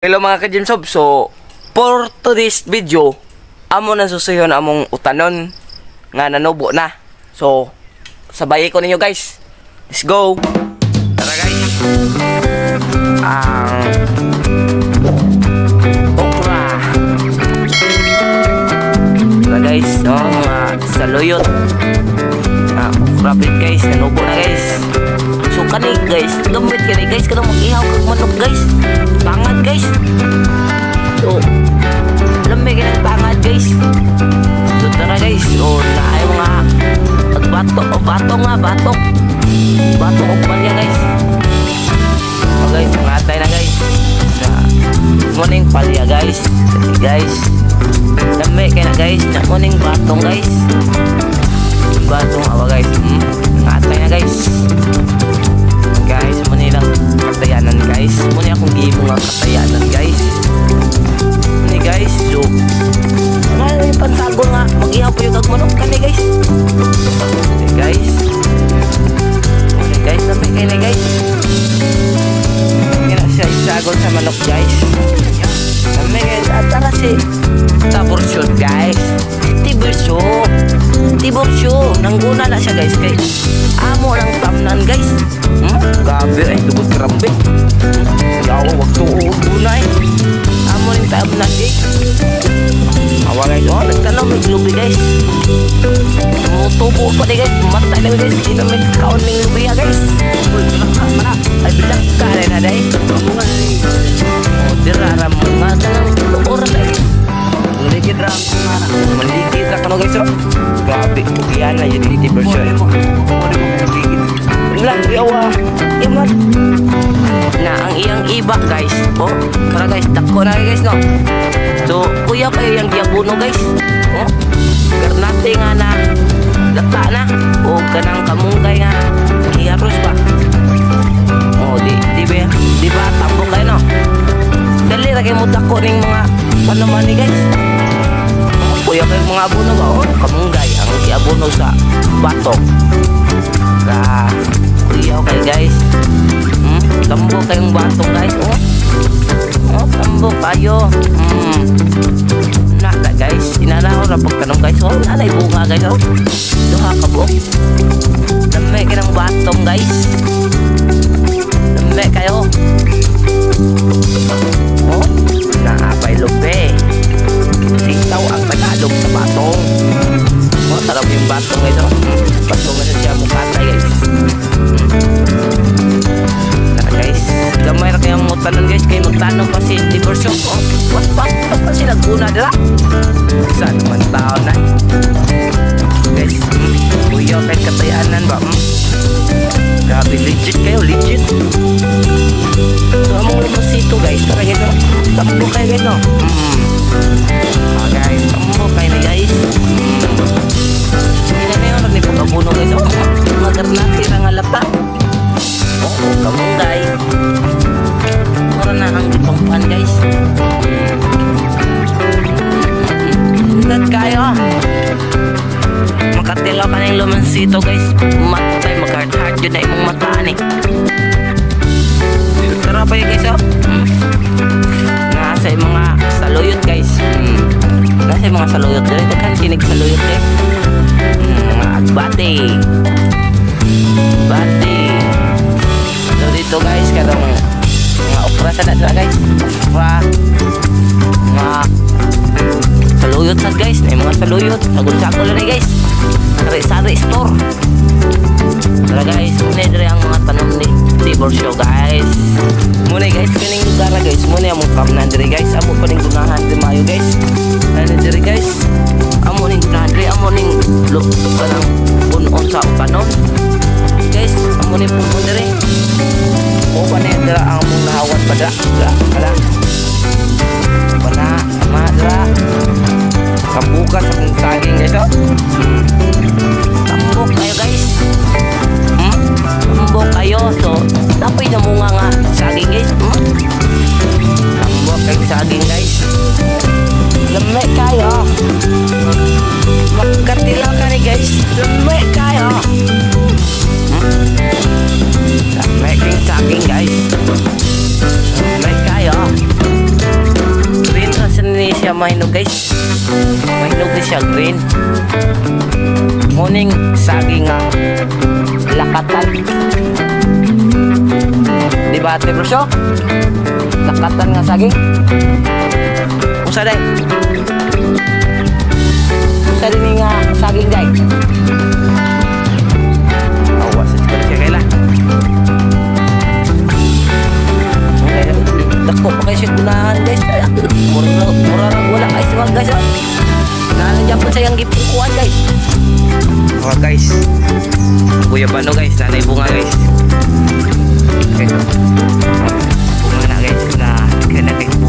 Hello mga ka-Jimsob, so for today's video, amo na susuyon among utanon nga nanubo na. So sabay ko ninyo guys. Let's go. Tara guys. Ang okra. Tara guys, no, mga saluyot. Okra pit guys, nanubo na guys. So kani guys, gamit kani guys kada mag-ihaw kag manok guys. Pangad guys. So lamig ng pangad guys. So tara guys, so tayo nga magbato o bato o palya guys. So guys, matay na guys. Muning palya guys. Guys, lamig kaya na guys, na muning batong guys. Batong awa guys. Matay na guys. Guys, muna lang katayanan guys. Muna akong game nga katayanan guys. Ini guys, so ano yung pansago nga mag-ihaw po yung kagmanok kani guys. Okay guys. Okay guys, lamig kayo na guys. Kaya siya isagon sa manok guys. Lamig kayo, tara si taborsyon guys. Tiborsyo, nangguna na siya guys kay amo lang tamnan guys. Gabi ay tubod karambe. Yawa wag tuunay. Amo ning tamnan guys. Awa guys, oh nagtanaw may lubi guys. Tubo pa di guys, matay na guys. Sino may kaon ning lubi guys. Mana ay bilang kare na day. Oh dirara mga tanang oras ay. Maligid ra mana. Maligid ra kano guys. Gabi yan na yung version. Lang yawa imat na ang iyang iba guys. Oh para guys dako na guys no. So kuya kayo yung diabono guys. Oh garnate nga na gata na o kanang kamunggay nga iyaros ba. Oh di ba tambok kayo no. Dali ra kay mo dako ning mga panaman ni guys. Kuya kayo mga abono ba? Oh kamunggay ang iabono sa batok. Ka kuya kayo guys. Tambok kayong batong guys. Oh tambok kayo. Naka guys, inanaw ra pagtanong guys. Oh nanay bunga guys. Oh duha ka buok. Lamay ka ng batong guys. Lamay kayo. Oh naapay lupe. Sitaw ang Tagalog sa batong. Oh sarap yung batong guys. Oh batong na siya mukatay guys. Guys, gamay ra kayang mutanon guys kay magtanong pa si Diversyon. Oh, was sila guna dira. Saan man tao na. Guys, kuya kay katayanan ba? Grabe legit kayo, legit. So among limosito guys, tara guys. Tambo kayo guys no. Guys, tambo kayo na guys. Hindi na yun, ni pagkabuno guys. Oh, magarnati ra nga lata. Oh, kamunggay. Mura na ang ipangpan guys. Ingat kayo. Makatilaw ka ng lumansito guys. Matay mag-heart yun na imong mataan eh. Tara pa yun guys oh. Nasa yung mga saluyot guys. Nasa yung mga saluyot. Dito kan kinig saluyot guys. Mga agbate. So dito guys, karong mga okra sa nasa guys. Okra. Mga saluyot sa guys. May mga saluyot. Sagol-sagol na guys. Sari-sari store. Tara guys, muna diri ang mga tanom ni Diversyon guys. Muna guys, kaning lugar na guys. Muna among kamnan diri guys. Amo pa ning gunahan di mayo guys. Ano diri guys? Amo ning gunahan diri. Amo ning luktok ka ng punon sa upanon. Guys, amo ning punon diri. O pa na dira ang among nahawat pa dira. Dira. Pana sama dira. Kabuka sa kong saging guys oh. Tambok kayo guys. Tambok kayo. So tapay na mga nga saging guys. Tambok kayo saging guys. Lamay kayo. Magkatilaw ka ni guys. Lamay kayo. Lamay kayong saging guys. Lamay kayo. mahinog guys. Mahinog din siya green. Muning saging nga lakatan. Di ba ate Brosyo? Lakatan nga saging. Usa day. Usa din nga saging day. Awas sa siya kaila. Dako pa kayo siya gunahan guys. Mura na wala guys. Wag guys. Nandiyan po sayang gipong kuhan guys. Oh guys. Kuya Bano guys. Nanay bunga guys. Okay. Bunga na guys. Na kaya na guys.